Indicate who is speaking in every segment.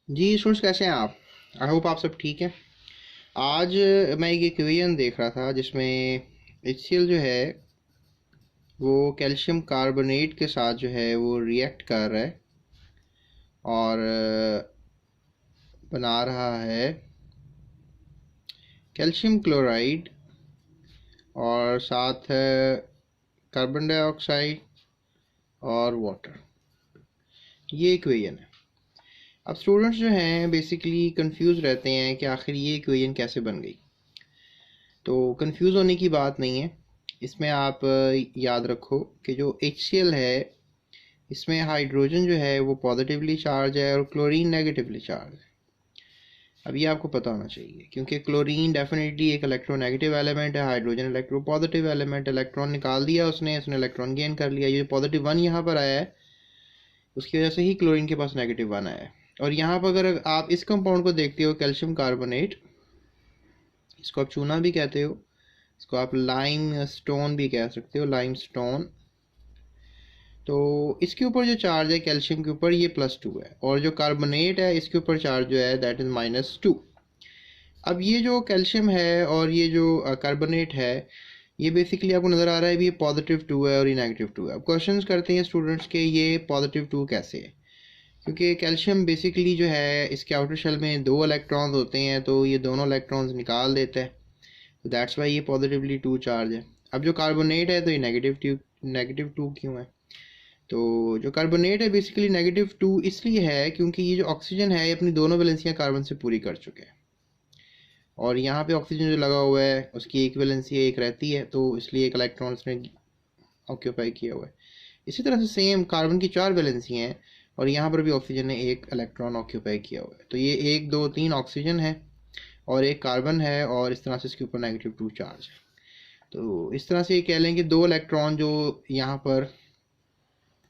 Speaker 1: जी students, कैसे हैं आप? आई होप आप सब ठीक हैं। आज मैं एक इक्वेशन देख रहा था जिसमें HCl जो है वो कैल्शियम कार्बोनेट के साथ जो है वो रिएक्ट कर रहा है और बना रहा है कैल्शियम क्लोराइड और साथ है कार्बन डाइऑक्साइड और वाटर। ये इक्वेशन है। अब स्टूडेंट्स जो हैं बेसिकली कंफ्यूज रहते हैं कि आखिर ये इक्वेशन कैसे बन गई। तो कंफ्यूज होने की बात नहीं है। इसमें आप याद रखो कि जो HCl है इसमें हाइड्रोजन जो है वो पॉजिटिवली चार्ज है और क्लोरीन नेगेटिवली चार्ज है। अब ये आपको पता होना चाहिए क्योंकि क्लोरीन डेफिनेटली एक इलेक्ट्रोनेगेटिव एलिमेंट है, hydrogen electro positive element. Electron निकाल दिया उसने इलेक्ट्रॉन गेन कर लिया। ये पॉजिटिव वन यहाँ पर आया है, उसकी वजह से ही क्लोरीन के पास नेगेटिव वन आया है। और यहाँ पर अगर आप इस कंपाउंड को देखते हो कैल्शियम कार्बोनेट, इसको आप चूना भी कहते हो, इसको आप लाइम स्टोन भी कह सकते हो, लाइम स्टोन। तो इसके ऊपर जो चार्ज है कैल्शियम के ऊपर ये +2 है और जो कार्बोनेट है इसके ऊपर चार्ज जो है दैट इज़ -2। अब ये जो कैल्शियम है और ये जो कार्बोनेट है ये बेसिकली आपको नज़र आ रहा है भी ये +2 है और ये -2 है। अब क्वेश्चंस करते हैं स्टूडेंट्स के ये +2 कैसे है, क्योंकि कैल्शियम बेसिकली जो है इसके आउटर शेल में 2 इलेक्ट्रॉन्स होते हैं तो ये दोनों इलेक्ट्रॉन्स निकाल देता है, तो दैट्स वाई ये +2 चार्ज है। अब जो कार्बोनेट है तो ये -2 क्यों है? तो जो कार्बोनेट है बेसिकली -2 इसलिए है क्योंकि ये जो ऑक्सीजन है ये अपनी दोनों वैलेंसियाँ कार्बन से पूरी कर चुके हैं और यहाँ पे ऑक्सीजन जो लगा हुआ है उसकी एक वैलेंसी एक रहती है, तो इसलिए एक इलेक्ट्रॉन उसने ऑक्यूपाई किया हुआ है। इसी तरह से सेम कार्बन की 4 वैलेंसी हैं और यहाँ पर भी ऑक्सीजन ने एक इलेक्ट्रॉन ऑक्यूपाई किया हुआ है। तो ये 1 2 3 ऑक्सीजन है और एक कार्बन है और इस तरह से इसके ऊपर -2 चार्ज है। तो इस तरह से ये कह लें कि 2 इलेक्ट्रॉन जो यहाँ पर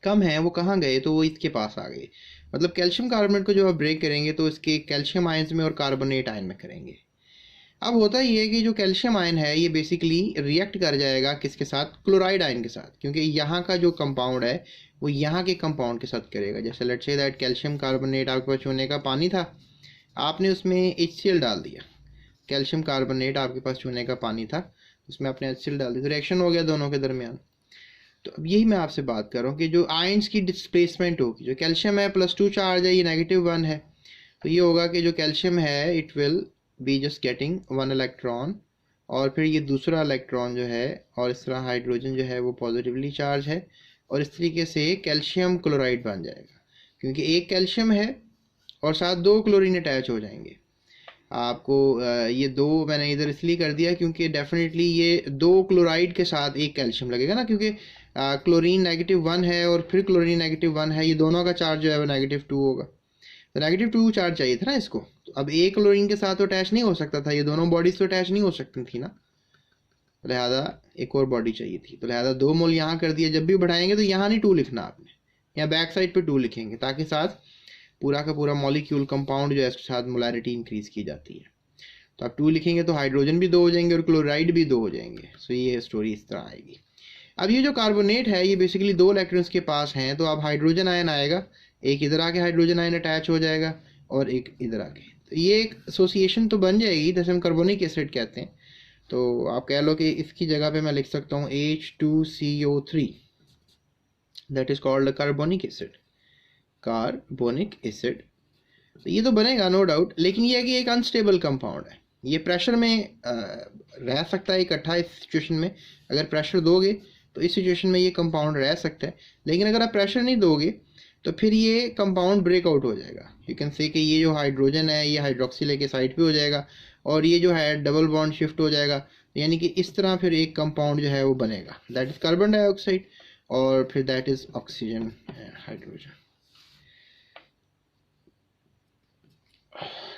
Speaker 1: कम है वो कहाँ गए, तो वो इसके पास आ गए। मतलब कैल्शियम कार्बोनेट को जब आप ब्रेक करेंगे तो इसके कैल्शियम आयंस में और कार्बोनेट आयन में करेंगे। अब होता ये है कि जो कैल्शियम आयन है ये बेसिकली रिएक्ट कर जाएगा किसके साथ? क्लोराइड आयन के साथ, क्योंकि यहाँ का जो कंपाउंड है वो यहाँ के कंपाउंड के साथ करेगा। जैसे let's say that calcium carbonate आपके पास चूने का पानी था, आपने उसमें HCl डाल दिया। कैल्शियम कार्बोनेट आपके पास चूने का पानी था, उसमें आपने HCl डाल दिया, तो रिएक्शन हो गया दोनों के दरमियान। तो अब यही मैं आपसे बात कर रहा हूँ कि जो आयंस की डिस्प्लेसमेंट होगी, जो कैल्शियम है +2 चार्ज है, ये -1 है, तो ये होगा कि जो कैल्शियम है it will be just getting 1 electron और फिर ये दूसरा इलेक्ट्रॉन जो है और इस तरह हाइड्रोजन जो है वो पॉजिटिवली चार्ज है और इस तरीके से कैल्शियम क्लोराइड बन जाएगा, क्योंकि एक कैल्शियम है और साथ 2 क्लोरीन अटैच हो जाएंगे। आपको ये 2 मैंने इधर इसलिए कर दिया क्योंकि डेफिनेटली ये 2 क्लोराइड के साथ एक कैल्शियम लगेगा ना, क्योंकि क्लोरीन -1 है और फिर क्लोरीन -1 है, ये दोनों का चार्ज जो है वो -2 होगा, तो -2 चार्ज चाहिए था ना इसको। तो अब एक क्लोरीन के साथ तो अटैच नहीं हो सकता था, ये दोनों बॉडीज तो अटैच नहीं हो सकती थी ना, लिहाजा एक और बॉडी चाहिए थी, तो लिहाजा 2 मोल यहाँ कर दिया। जब भी बढ़ाएंगे तो यहाँ नहीं 2 लिखना आपने, यहाँ बैक साइड पे 2 लिखेंगे ताकि साथ पूरा का पूरा मॉलिक्यूल कंपाउंड जो है इसके साथ मोलैरिटी इंक्रीज की जाती है। तो आप 2 लिखेंगे तो हाइड्रोजन भी 2 हो जाएंगे और क्लोराइड भी 2 हो जाएंगे। सो ये स्टोरी इस तरह आएगी। अब ये जो कार्बोनेट है ये बेसिकली 2 इलेक्ट्रॉन्स के पास हैं, तो अब हाइड्रोजन आयन आएगा, एक इधर आके हाइड्रोजन आयन अटैच हो जाएगा और एक इधर आके, तो ये एक एसोसिएशन तो बन जाएगी, जैसे हम कार्बोनिक एसिड कहते हैं। तो आप कह लो कि इसकी जगह पे मैं लिख सकता हूँ H2CO3, that is called carbonic acid, carbonic acid. तो ये तो बनेगा नो डाउट, लेकिन ये है कि एक अनस्टेबल कंपाउंड है, ये प्रेशर में रह सकता है इकट्ठा इस सिचुएशन में। अगर प्रेशर दोगे तो इस सिचुएशन में ये कंपाउंड रह सकता है, लेकिन अगर आप प्रेशर नहीं दोगे तो फिर ये कंपाउंड ब्रेकआउट हो जाएगा। यू कैन से कि ये जो हाइड्रोजन है ये हाइड्रोक्सी लेके साइड पे हो जाएगा और ये जो है डबल बॉन्ड शिफ्ट हो जाएगा, यानी कि इस तरह फिर एक कंपाउंड जो है वो बनेगा, दैट इज कार्बन डाइऑक्साइड और फिर that is oxygen and hydrogen,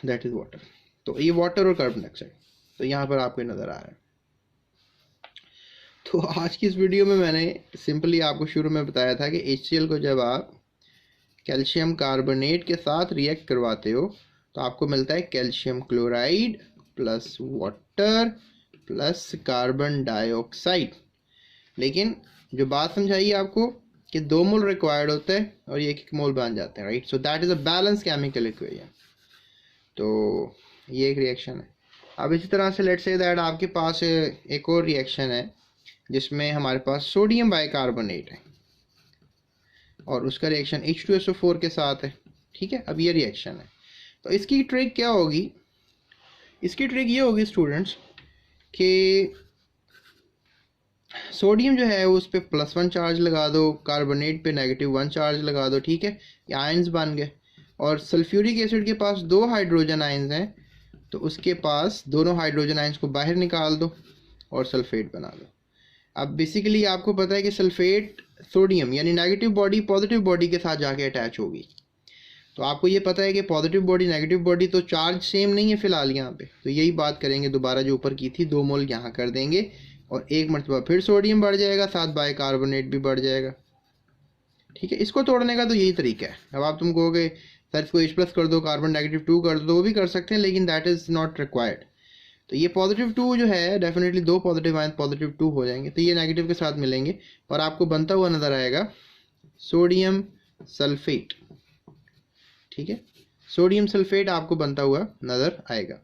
Speaker 1: that is water. तो ये वाटर और कार्बन डाइऑक्साइड तो यहाँ पर आपको नज़र आ रहा है। तो आज की इस वीडियो में मैंने सिंपली आपको शुरू में बताया था कि HCl को जब आप कैल्शियम कार्बोनेट के साथ रिएक्ट करवाते हो तो आपको मिलता है calcium chloride plus water plus carbon dioxide. लेकिन जो बात समझाइए आपको कि 2 मोल रिक्वायर्ड होता है और ये 1 मोल बन जाते हैं, right. So that is a balance chemical equation. तो ये एक रिएक्शन है। अब इसी तरह से लेट्स से दैट आपके पास एक और रिएक्शन है जिसमें हमारे पास सोडियम बाइकार्बोनेट है और उसका रिएक्शन H2SO4 के साथ है। ठीक है, अब ये रिएक्शन है। तो इसकी ट्रिक क्या होगी? इसकी ट्रिक ये होगी स्टूडेंट्स कि सोडियम जो है उस पर +1 चार्ज लगा दो, कार्बोनेट पे -1 चार्ज लगा दो। ठीक है, ये आयंस बन गए। और सल्फ्यूरिक एसिड के पास 2 हाइड्रोजन आयंस हैं, तो उसके पास दोनों हाइड्रोजन आयंस को बाहर निकाल दो और सल्फेट बना दो। अब बेसिकली आपको पता है कि सल्फेट सोडियम यानी नेगेटिव बॉडी पॉजिटिव बॉडी के साथ जाके अटैच होगी। तो आपको ये पता है कि पॉजिटिव बॉडी नेगेटिव बॉडी तो चार्ज सेम नहीं है फिलहाल यहाँ पे। तो यही बात करेंगे दोबारा जो ऊपर की थी, 2 मोल यहाँ कर देंगे और एक मरतबा फिर सोडियम बढ़ जाएगा, साथ बाइकार्बोनेट भी बढ़ जाएगा। ठीक है, इसको तोड़ने का तो यही तरीका है। अब आप तुम कहोगे सर इसको H+ कर दो, कार्बन -2 कर दो, वो भी कर सकते हैं, लेकिन दैट इज़ नॉट रिक्वायर्ड। तो ये +2 जो है डेफिनेटली 2 पॉजिटिव आयन +2 हो जाएंगे, तो ये नेगेटिव के साथ मिलेंगे और आपको बनता हुआ नज़र आएगा सोडियम सल्फेट। ठीक है, सोडियम सल्फेट आपको बनता हुआ नज़र आएगा।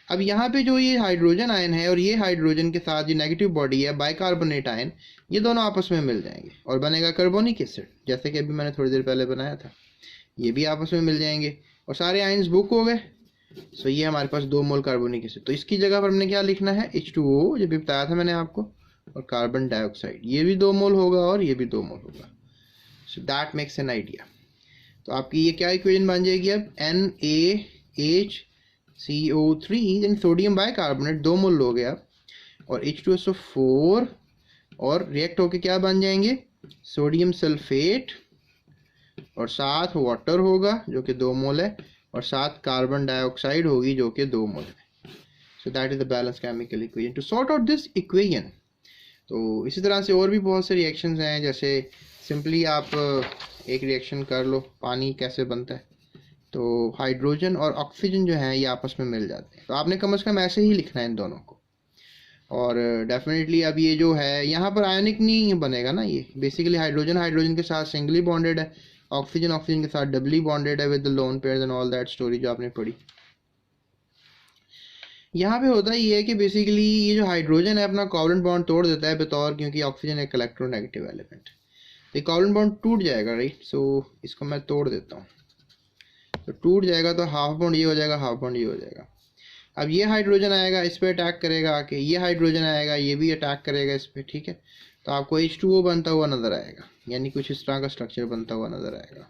Speaker 1: अब यहाँ पे जो ये हाइड्रोजन आयन है और ये हाइड्रोजन के साथ जो नेगेटिव बॉडी है बाइकार्बोनेट आयन, ये दोनों आपस में मिल जाएंगे और बनेगा कार्बोनिक एसिड, जैसे कि अभी मैंने थोड़ी देर पहले बनाया था। ये भी आपस में मिल जाएंगे और सारे आयन्स बुक हो गए। सो ये हमारे पास 2 मोल कार्बोनिक एसिड। तो इसकी जगह पर हमने क्या लिखना है? H2O, जो भी बताया था मैंने आपको, और कार्बन डाइऑक्साइड, ये भी 2 मोल होगा और ये भी 2 मोल होगा। So that makes an idea. तो आपकी ये क्या इक्वेशन बन जाएगी अब? NaHCO3 यानी सोडियम बाइकार्बोनेट 2 मोल हो गया और H2SO4 और रिएक्ट होके क्या बन जाएंगे? सोडियम सल्फेट और साथ वाटर होगा जो कि 2 मोल है और साथ कार्बन डाइऑक्साइड होगी जो कि 2 मोल है। So that is the balance chemical equation. To sort out this equation, तो इसी तरह से और भी बहुत से रिएक्शंस हैं। जैसे सिंपली आप एक रिएक्शन कर लो, पानी कैसे बनता है, तो हाइड्रोजन और ऑक्सीजन जो है ये आपस में मिल जाते हैं। तो आपने कम से कम ऐसे ही लिखना है इन दोनों को। और डेफिनेटली अब ये जो है यहाँ पर आयनिक नहीं बनेगा ना, ये बेसिकली हाइड्रोजन हाइड्रोजन के साथ सिंगली बॉन्डेड है, ऑक्सीजन ऑक्सीजन के साथ डबली बॉन्डेड है with the lone pairs and all that story जो आपने पढ़ी। यहाँ पे होता ये है कि बेसिकली ये जो हाइड्रोजन है अपना कोवलेंट बॉन्ड तोड़ देता है बतौर, क्योंकि ऑक्सीजन एक इलेक्ट्रोनेगेटिव एलिमेंट, तो कोवलेंट बॉन्ड टूट जाएगा, राइट। सो इसको मैं तोड़ देता हूँ, तो टूट जाएगा तो हाफ बॉन्ड ये हो जाएगा, हाफ बॉन्ड ये हो जाएगा। अब ये हाइड्रोजन आएगा, इस पर अटैक करेगा आके, ये हाइड्रोजन आएगा, ये भी अटैक करेगा इस पर। ठीक है, तो आपको H2O बनता हुआ नज़र आएगा, यानी कुछ इस तरह का स्ट्रक्चर बनता हुआ नज़र आएगा।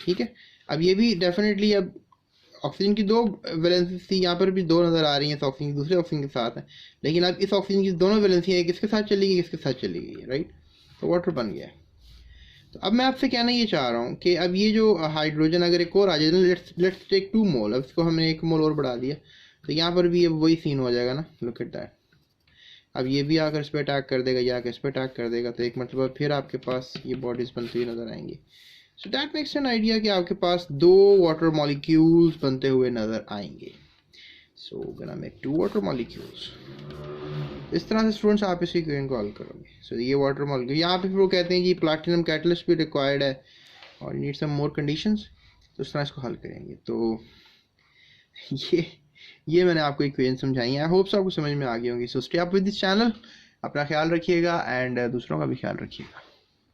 Speaker 1: ठीक है, अब ये भी डेफिनेटली अब ऑक्सीजन की 2 वैलेंसी थी, यहाँ पर भी 2 नज़र आ रही हैं, ऑक्सीजन की दूसरे ऑक्सीजन के साथ है, लेकिन अब इस ऑक्सीजन की दोनों वैलेंसी है, किसके साथ चली गई, किसके साथ चली गई, राइट। तो वाटर बन गया। तो अब मैं आपसे कहना ये चाह रहा हूँ कि अब ये जो हाइड्रोजन अगर एक और आ जाए, लेट्स टेक 2 मोल, अब इसको हमने 1 मोल और बढ़ा दिया, तो यहाँ पर भी अब वही सीन हो जाएगा ना, लुक एट दैट। अब ये भी आकर इस पर अटैक कर देगा, या इस पर अटैक कर देगा, तो एक मतलब फिर आपके पास ये बॉडीज बनती हुई नजर आएंगी। So that makes an idea कि आपके पास 2 वाटर मॉलिक्यूल्स बनते हुए नजर आएंगे। सो गोना मेक 2 वाटर मॉलिक्यूल्स। इस तरह से स्टूडेंट्स आप इसी इक्वेशन को हल करोगे। सो ये वाटर मॉलिक्यूल, यहाँ पे फिर वो कहते हैं जी प्लैटिनम कैटलिस्ट भी रिक्वायर्ड है और नीड सम मोर कंडीशंस, तो इस तरह इसको हल करेंगे। तो ये मैंने आपको इक्वेशन समझाई है। आई होप आपको समझ में आ गई होंगी। So stay up with this channel, अपना ख्याल रखिएगा एंड दूसरों का भी ख्याल रखिएगा।